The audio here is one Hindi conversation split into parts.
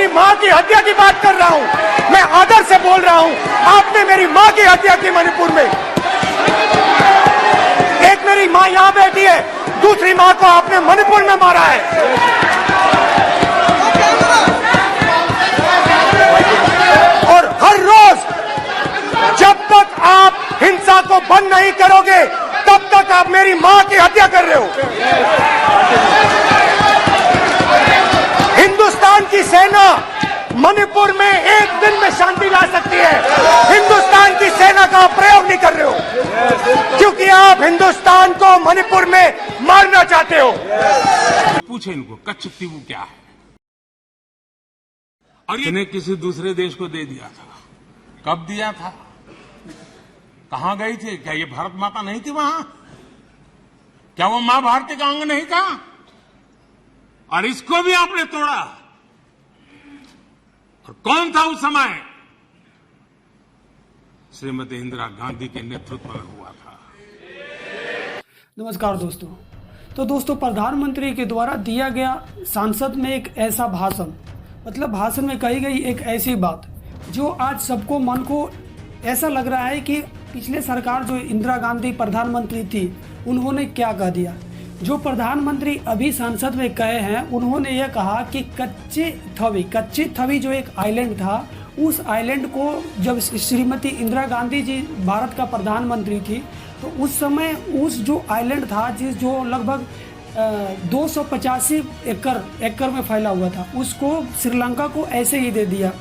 मेरी माँ की हत्या की बात कर रहा हूँ, मैं आदर से बोल रहा हूँ। आपने मेरी माँ की हत्या की मणिपुर में। एक मेरी माँ यहाँ बैठी है, दूसरी माँ को आपने मणिपुर में मारा है। और हर रोज जब तक आप हिंसा को बंद नहीं करोगे तब तक आप मेरी माँ की हत्या कर रहे हो। हिंदुस्तान की सेना मणिपुर में एक दिन में शांति ला सकती है, हिंदुस्तान की सेना का प्रयोग नहीं कर रहे हो, क्योंकि आप हिंदुस्तान को मणिपुर में मारना चाहते हो। पूछे इनको कच्छ तीवू क्या है, और इन्हें किसी दूसरे देश को दे दिया था। कब दिया था, कहां गई थी? क्या ये भारत माता नहीं थी वहां? क्या वो मां भारती का अंग नहीं था? और इसको भी आपने तोड़ा। और कौन था उस समय? श्रीमती इंदिरा गांधी के नेतृत्व में हुआ था। नमस्कार दोस्तों। तो दोस्तों, प्रधानमंत्री के द्वारा दिया गया संसद में एक ऐसा भाषण, मतलब भाषण में कही गई एक ऐसी बात जो आज सबको मन को ऐसा लग रहा है कि पिछले सरकार जो इंदिरा गांधी प्रधानमंत्री थी उन्होंने क्या कह दिया। जो प्रधानमंत्री अभी संसद में कहे हैं, उन्होंने यह कहा कि कच्चे थवी जो एक आइलैंड था, उस आइलैंड को जब श्रीमती इंदिरा गांधी जी भारत का प्रधानमंत्री थी तो उस समय उस जो आइलैंड था जो लगभग 285 एकड़ में फैला हुआ था, उसको श्रीलंका को ऐसे ही दे दिया।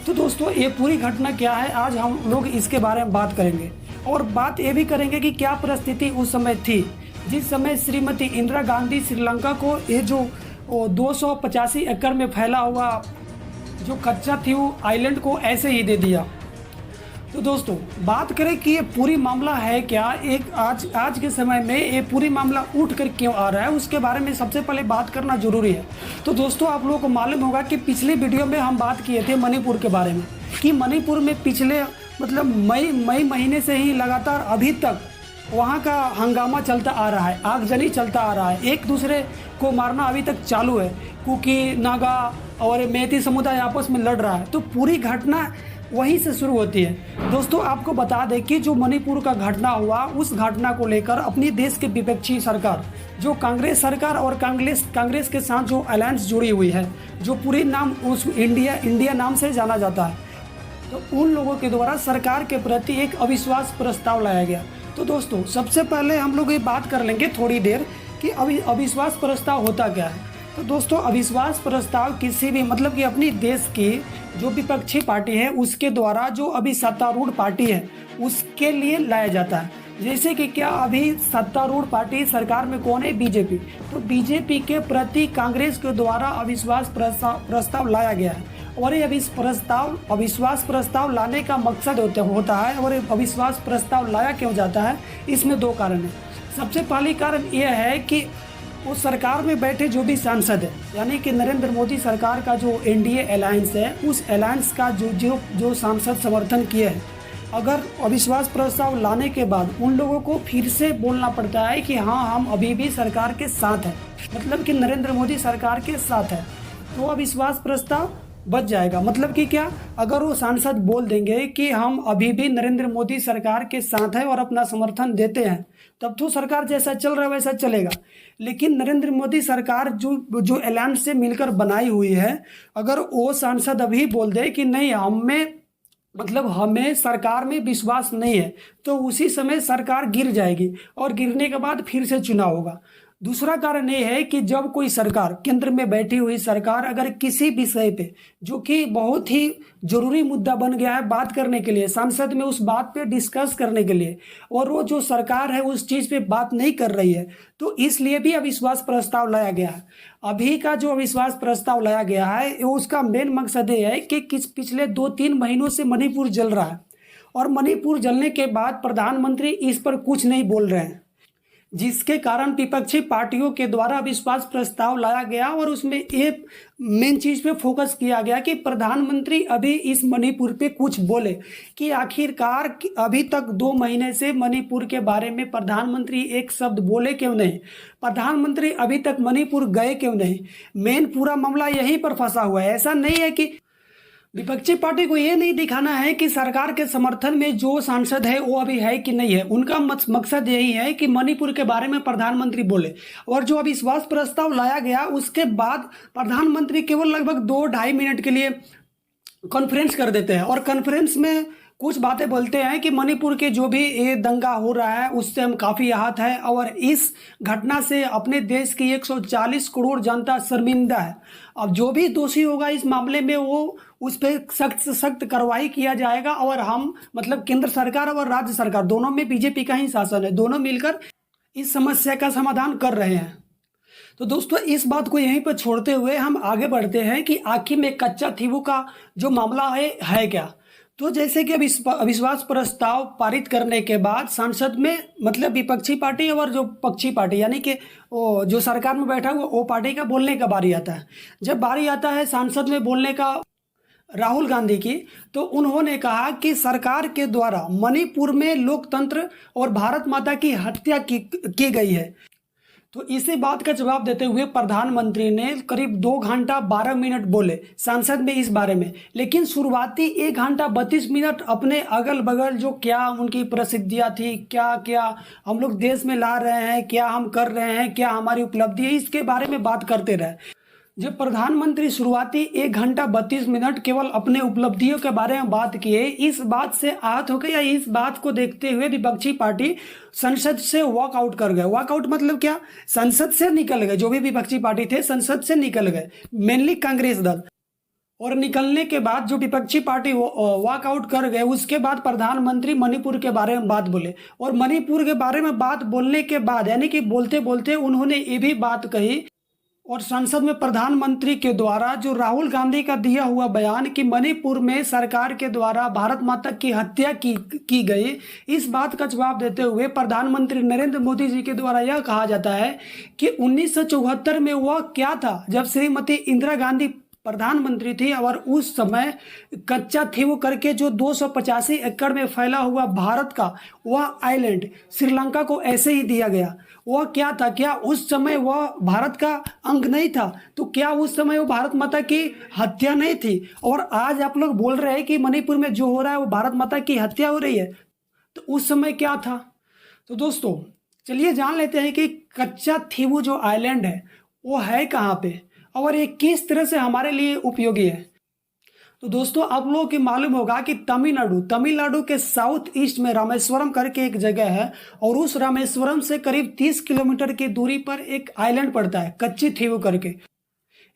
तो दोस्तों, ये पूरी घटना क्या है, आज हम लोग इसके बारे में बात करेंगे और बात ये भी करेंगे कि क्या परिस्थिति उस समय थी जिस समय श्रीमती इंदिरा गांधी श्रीलंका को ये जो 285 एकड़ में फैला हुआ जो कच्चा थी वो आइलैंड को ऐसे ही दे दिया। तो दोस्तों, बात करें कि ये पूरी मामला है क्या, एक आज के समय में ये पूरी मामला उठ कर क्यों आ रहा है, उसके बारे में सबसे पहले बात करना जरूरी है। तो दोस्तों, आप लोगों को मालूम होगा कि पिछले वीडियो में हम बात किए थे मणिपुर के बारे में कि मणिपुर में पिछले मतलब मई महीने से ही लगातार अभी तक वहाँ का हंगामा चलता आ रहा है, आगजनी चलता आ रहा है, एक दूसरे को मारना अभी तक चालू है। कुकी, नागा और मेती समुदाय आपस में लड़ रहा है। तो पूरी घटना वहीं से शुरू होती है। दोस्तों, आपको बता दें कि जो मणिपुर का घटना हुआ, उस घटना को लेकर अपनी देश के विपक्षी सरकार जो कांग्रेस सरकार और कांग्रेस के साथ जो अलायंस जुड़ी हुई है, जो पूरी नाम उस इंडिया नाम से जाना जाता है, तो उन लोगों के द्वारा सरकार के प्रति एक अविश्वास प्रस्ताव लाया गया। तो दोस्तों, सबसे पहले हम लोग ये बात कर लेंगे थोड़ी देर कि अविश्वास प्रस्ताव होता क्या है। तो दोस्तों, अविश्वास प्रस्ताव किसी भी मतलब कि अपनी देश की जो विपक्षी पार्टी है उसके द्वारा जो अभी सत्तारूढ़ पार्टी है उसके लिए लाया जाता है। जैसे कि क्या अभी सत्तारूढ़ पार्टी सरकार में कौन है? बीजेपी। तो बीजेपी के प्रति कांग्रेस के द्वारा अविश्वास प्रस्ताव लाया गया है और ये अविश्वास प्रस्ताव लाने का मकसद होता है। और अविश्वास प्रस्ताव लाया क्यों जाता है, इसमें दो कारण है। सबसे पहली कारण यह है कि उस सरकार में बैठे जो भी सांसद है, यानी कि नरेंद्र मोदी सरकार का जो एनडीए अलायंस है, उस अलायंस का जो सांसद समर्थन किए हैं, अगर अविश्वास प्रस्ताव लाने के बाद उन लोगों को फिर से बोलना पड़ता है कि हाँ, हम अभी भी सरकार के साथ हैं, मतलब कि नरेंद्र मोदी सरकार के साथ है, तो अविश्वास प्रस्ताव बच जाएगा। मतलब कि क्या, अगर वो सांसद बोल देंगे कि हम अभी भी नरेंद्र मोदी सरकार के साथ हैं और अपना समर्थन देते हैं, तब तो सरकार जैसा चल रहा है वैसा चलेगा। लेकिन नरेंद्र मोदी सरकार जो अलायंस से मिलकर बनाई हुई है, अगर वो सांसद अभी बोल दे कि नहीं, हमें सरकार में विश्वास नहीं है, तो उसी समय सरकार गिर जाएगी और गिरने के बाद फिर से चुनाव होगा। दूसरा कारण ये है कि जब कोई सरकार, केंद्र में बैठी हुई सरकार, अगर किसी विषय पे जो कि बहुत ही जरूरी मुद्दा बन गया है बात करने के लिए, संसद में उस बात पे डिस्कस करने के लिए, और वो जो सरकार है उस चीज़ पे बात नहीं कर रही है, तो इसलिए भी अविश्वास प्रस्ताव लाया गया है। अभी का जो अविश्वास प्रस्ताव लाया गया है, उसका मेन मकसद ये है कि पिछले 2-3 महीनों से मणिपुर जल रहा है और मणिपुर जलने के बाद प्रधानमंत्री इस पर कुछ नहीं बोल रहे हैं। जिसके कारण विपक्षी पार्टियों के द्वारा अविश्वास प्रस्ताव लाया गया और उसमें एक मेन चीज पे फोकस किया गया कि प्रधानमंत्री अभी इस मणिपुर पे कुछ बोले, कि आखिरकार अभी तक 2 महीने से मणिपुर के बारे में प्रधानमंत्री एक शब्द बोले क्यों नहीं, प्रधानमंत्री अभी तक मणिपुर गए क्यों नहीं। मेन पूरा मामला यहीं पर फंसा हुआ है। ऐसा नहीं है कि विपक्षी पार्टी को ये नहीं दिखाना है कि सरकार के समर्थन में जो सांसद है वो अभी है कि नहीं है। उनका मकसद यही है कि मणिपुर के बारे में प्रधानमंत्री बोले। और जो अविश्वास प्रस्ताव लाया गया उसके बाद प्रधानमंत्री केवल लगभग 2-2.5 मिनट के लिए कॉन्फ्रेंस कर देते हैं और कॉन्फ्रेंस में कुछ बातें बोलते हैं कि मणिपुर के जो भी ये दंगा हो रहा है उससे हम काफ़ी आहत है और इस घटना से अपने देश की 140 करोड़ जनता शर्मिंदा है। अब जो भी दोषी होगा इस मामले में वो उस पर सख्त से सख्त कार्रवाई किया जाएगा और हम मतलब केंद्र सरकार और राज्य सरकार दोनों में बीजेपी का ही शासन है, दोनों मिलकर इस समस्या का समाधान कर रहे हैं। तो दोस्तों इस बात को यहीं पर छोड़ते हुए हम आगे बढ़ते हैं कि आखिर में कच्चा थीवू का जो मामला है क्या। तो जैसे कि अविश्वास प्रस्ताव पारित करने के बाद संसद में मतलब विपक्षी पार्टी और जो पक्षी पार्टी यानी कि जो सरकार में बैठा हुआ वो पार्टी का बोलने का बारी आता है। जब बारी आता है संसद में बोलने का राहुल गांधी की, तो उन्होंने कहा कि सरकार के द्वारा मणिपुर में लोकतंत्र और भारत माता की हत्या की गई है। तो इसी बात का जवाब देते हुए प्रधानमंत्री ने करीब 2 घंटा 12 मिनट बोले संसद में इस बारे में, लेकिन शुरुआती 1 घंटा 32 मिनट अपने अगल बगल जो क्या उनकी प्रसिद्धियाँ थी, क्या क्या हम लोग देश में ला रहे हैं, क्या हम कर रहे हैं, क्या हमारी उपलब्धि है, इसके बारे में बात करते रहे। जब प्रधानमंत्री शुरुआती 1 घंटा 32 मिनट केवल अपने उपलब्धियों के बारे में बात किए, इस बात से आहत हो गए या इस बात को देखते हुए विपक्षी पार्टी संसद से वॉकआउट कर गए। वॉकआउट मतलब क्या, संसद से निकल गए। जो भी विपक्षी पार्टी थे संसद से निकल गए, मेनली कांग्रेस दल। और निकलने के बाद जो विपक्षी पार्टी वॉकआउट कर गए, उसके बाद प्रधानमंत्री मणिपुर के बारे में बात बोले। और मणिपुर के बारे में बात बोलने के बाद यानी कि बोलते बोलते उन्होंने ये भी बात कही और संसद में प्रधानमंत्री के द्वारा जो राहुल गांधी का दिया हुआ बयान कि मणिपुर में सरकार के द्वारा भारत माता की हत्या की गई, इस बात का जवाब देते हुए प्रधानमंत्री नरेंद्र मोदी जी के द्वारा यह कहा जाता है कि 1974 में वह क्या था जब श्रीमती इंदिरा गांधी प्रधानमंत्री थी और उस समय कच्चा थीवू करके जो 285 एकड़ में फैला हुआ भारत का वह आइलैंड श्रीलंका को ऐसे ही दिया गया। वह क्या था, क्या उस समय वह भारत का अंग नहीं था? तो क्या उस समय वो भारत माता की हत्या नहीं थी? और आज आप लोग बोल रहे हैं कि मणिपुर में जो हो रहा है वो भारत माता की हत्या हो रही है, तो उस समय क्या था? तो दोस्तों चलिए जान लेते हैं कि कच्चा थीवू जो आइलैंड है वो है कहाँ पे और ये किस तरह से हमारे लिए उपयोगी है। तो दोस्तों आप लोगों को मालूम होगा कि तमिलनाडु के साउथ ईस्ट में रामेश्वरम करके एक जगह है और उस रामेश्वरम से करीब 30 किलोमीटर की दूरी पर एक आइलैंड पड़ता है कच्ची थीवू करके।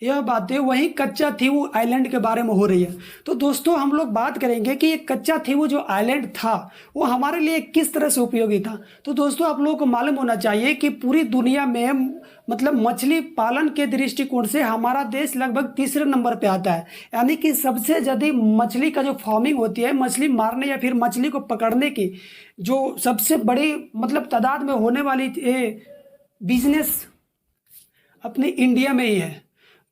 यह बातें वही कच्चा थीवू आइलैंड के बारे में हो रही है। तो दोस्तों हम लोग बात करेंगे कि ये कच्चा थीवू जो आइलैंड था वो हमारे लिए किस तरह से उपयोगी था। तो दोस्तों आप लोगों को मालूम होना चाहिए कि पूरी दुनिया में मतलब मछली पालन के दृष्टिकोण से हमारा देश लगभग 3रे नंबर पे आता है। यानी कि सबसे ज़्यादा मछली का जो फार्मिंग होती है, मछली मारने या फिर मछली को पकड़ने की जो सबसे बड़ी मतलब तादाद में होने वाली बिजनेस अपने इंडिया में ही है।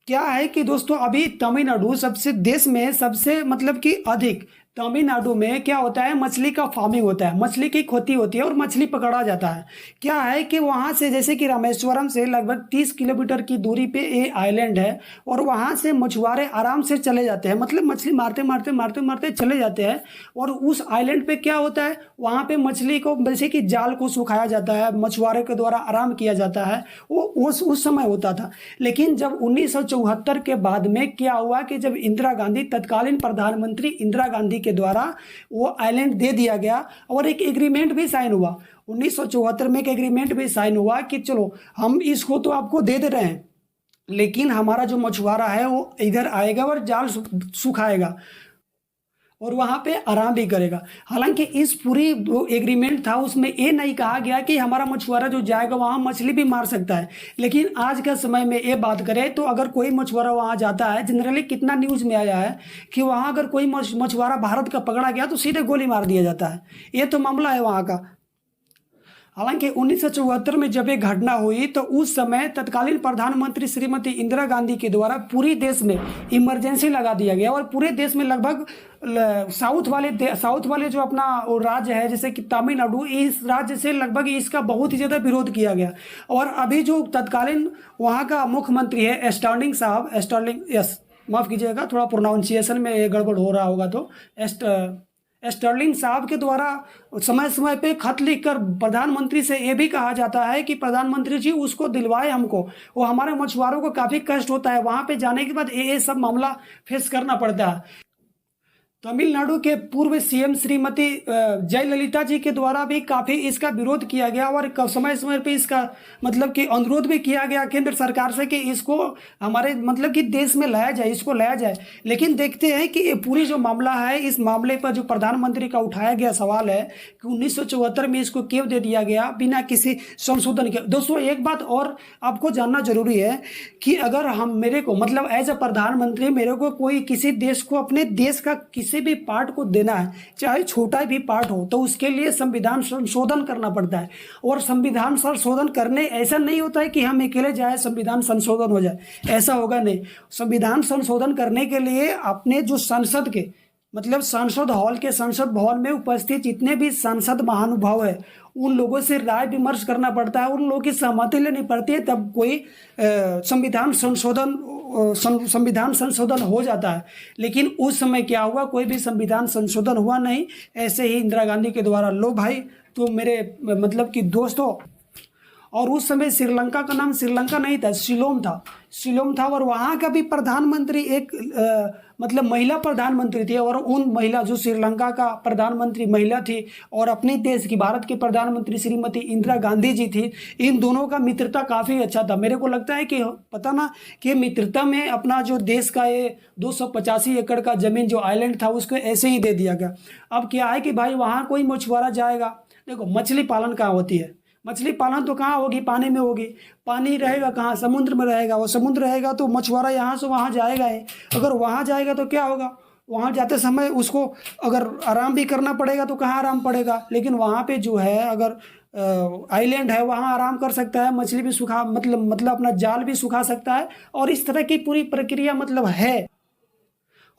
क्या है कि दोस्तों अभी तमिलनाडु सबसे देश में सबसे मतलब कि अधिक तमिलनाडु में क्या होता है, मछली का फार्मिंग होता है, मछली की खेती होती है और मछली पकड़ा जाता है। क्या है कि वहाँ से जैसे कि रामेश्वरम से लगभग 30 किलोमीटर की दूरी पे ये आइलैंड है और वहाँ से मछुआरे आराम से चले जाते हैं, मतलब मछली मारते मारते मारते मारते चले जाते हैं। और उस आइलैंड पे क्या होता है, वहाँ पे मछली को जैसे कि जाल को सुखाया जाता है, मछुआरे के द्वारा आराम किया जाता है, वो उस समय होता था। लेकिन जब 1974 के बाद में क्या हुआ कि जब इंदिरा गांधी तत्कालीन प्रधानमंत्री इंदिरा गांधी के द्वारा वो आइलैंड दे दिया गया और एक एग्रीमेंट भी साइन हुआ। 1974 में एक एग्रीमेंट भी साइन हुआ कि चलो हम इसको तो आपको दे रहे हैं, लेकिन हमारा जो मछुआरा है वो इधर आएगा और जाल सुखाएगा और वहाँ पे आराम भी करेगा। हालांकि इस पूरी एग्रीमेंट था उसमें ये नहीं कहा गया कि हमारा मछुआरा जो जाएगा वहाँ मछली भी मार सकता है। लेकिन आज के समय में ये बात करें तो अगर कोई मछुआरा वहाँ जाता है, जनरली कितना न्यूज़ में आया है कि वहाँ अगर कोई मछुआरा भारत का पकड़ा गया तो सीधे गोली मार दिया जाता है। ये तो मामला है वहाँ का। हालांकि 1974 में जब ये घटना हुई तो उस समय तत्कालीन प्रधानमंत्री श्रीमती इंदिरा गांधी के द्वारा पूरी देश में इमरजेंसी लगा दिया गया और पूरे देश में लगभग साउथ वाले जो अपना राज्य है जैसे कि तमिलनाडु, इस राज्य से लगभग इसका बहुत ही ज़्यादा विरोध किया गया। और अभी जो तत्कालीन वहाँ का मुख्यमंत्री है स्टर्लिंग, यस माफ़ कीजिएगा, थोड़ा प्रोनाउंसिएशन में गड़बड़ हो रहा होगा, तो स्टर्लिंग साहब के द्वारा समय समय पे खत लिखकर प्रधानमंत्री से ये भी कहा जाता है कि प्रधानमंत्री जी उसको दिलवाए हमको, वो हमारे मछुआरों को काफ़ी कष्ट होता है, वहाँ पे जाने के बाद ये सब मामला फेस करना पड़ता है। तमिलनाडु के पूर्व सीएम श्रीमती जयललिता जी के द्वारा भी काफ़ी इसका विरोध किया गया और समय समय पे इसका मतलब कि अनुरोध भी किया गया केंद्र सरकार से कि इसको हमारे मतलब कि देश में लाया जाए, इसको लाया जाए। लेकिन देखते हैं कि ये पूरी जो मामला है, इस मामले पर जो प्रधानमंत्री का उठाया गया सवाल है कि 1974 में इसको क्यों दे दिया गया बिना किसी संशोधन के। दोस्तों एक बात और आपको जानना जरूरी है कि अगर मेरे को मतलब एज ए प्रधानमंत्री मेरे को कोई किसी देश को अपने देश का किसी भी पार्ट को देना है, चाहे छोटा भी पार्ट हो, तो उसके लिए संविधान संशोधन करना पड़ता है। और संविधान संशोधन करने ऐसा नहीं होता है कि हम अकेले जाए संविधान संशोधन हो जाए, ऐसा होगा नहीं। संविधान संशोधन करने के लिए अपने जो संसद के मतलब संसद हॉल के संसद भवन में उपस्थित जितने भी सांसद महानुभाव है उन लोगों से राय विमर्श करना पड़ता है, उन लोगों की सहमति लेनी पड़ती है, तब कोई संविधान संशोधन हो जाता है। लेकिन उस समय क्या हुआ, कोई भी संविधान संशोधन हुआ नहीं। ऐसे ही इंदिरा गांधी के द्वारा लो भाई तो मेरे मतलब कि दोस्तों, और उस समय श्रीलंका का नाम श्रीलंका नहीं था, सिलोम था और वहाँ का भी प्रधानमंत्री एक मतलब महिला प्रधानमंत्री थी और उन महिला जो श्रीलंका का प्रधानमंत्री महिला थी और अपने देश की भारत के प्रधानमंत्री श्रीमती इंदिरा गांधी जी थी, इन दोनों का मित्रता काफ़ी अच्छा था। मेरे को लगता है कि पता ना कि मित्रता में अपना जो देश का ये 285 एकड़ का ज़मीन जो आइलैंड था उसको ऐसे ही दे दिया गया। अब क्या है कि भाई वहाँ कोई मछुआरा जाएगा, देखो मछली पालन कहाँ होती है, मछली पालन तो कहाँ होगी, पानी में होगी। पानी रहेगा कहाँ, समुद्र में रहेगा, वो समुद्र रहेगा तो मछुआरा यहाँ से वहाँ जाएगा ही। अगर वहाँ जाएगा तो क्या होगा, वहाँ जाते समय उसको अगर आराम भी करना पड़ेगा तो कहाँ आराम पड़ेगा। लेकिन वहाँ पे जो है अगर आइलैंड है वहाँ आराम कर सकता है, मछली भी सुखा मतलब अपना जाल भी सुखा सकता है और इस तरह की पूरी प्रक्रिया मतलब है।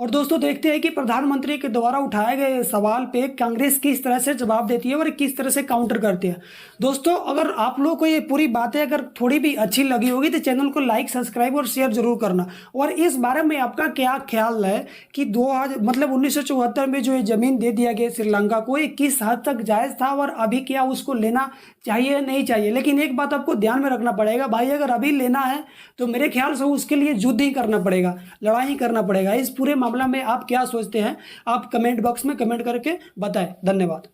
और दोस्तों देखते हैं कि प्रधानमंत्री के द्वारा उठाए गए सवाल पे कांग्रेस किस तरह से जवाब देती है और किस तरह से काउंटर करती है। दोस्तों अगर आप लोगों को ये पूरी बातें अगर थोड़ी भी अच्छी लगी होगी तो चैनल को लाइक, सब्सक्राइब और शेयर जरूर करना। और इस बारे में आपका क्या ख्याल है कि 1974 में जो ये ज़मीन दे दिया गया श्रीलंका को, ये किस हद तक जायज़ था और अभी क्या उसको लेना चाहिए नहीं चाहिए। लेकिन एक बात आपको ध्यान में रखना पड़ेगा भाई, अगर अभी लेना है तो मेरे ख्याल से उसके लिए युद्ध ही करना पड़ेगा, लड़ाई करना पड़ेगा। इस पूरे मामला में आप क्या सोचते हैं, आप कमेंट बॉक्स में कमेंट करके बताएं। धन्यवाद।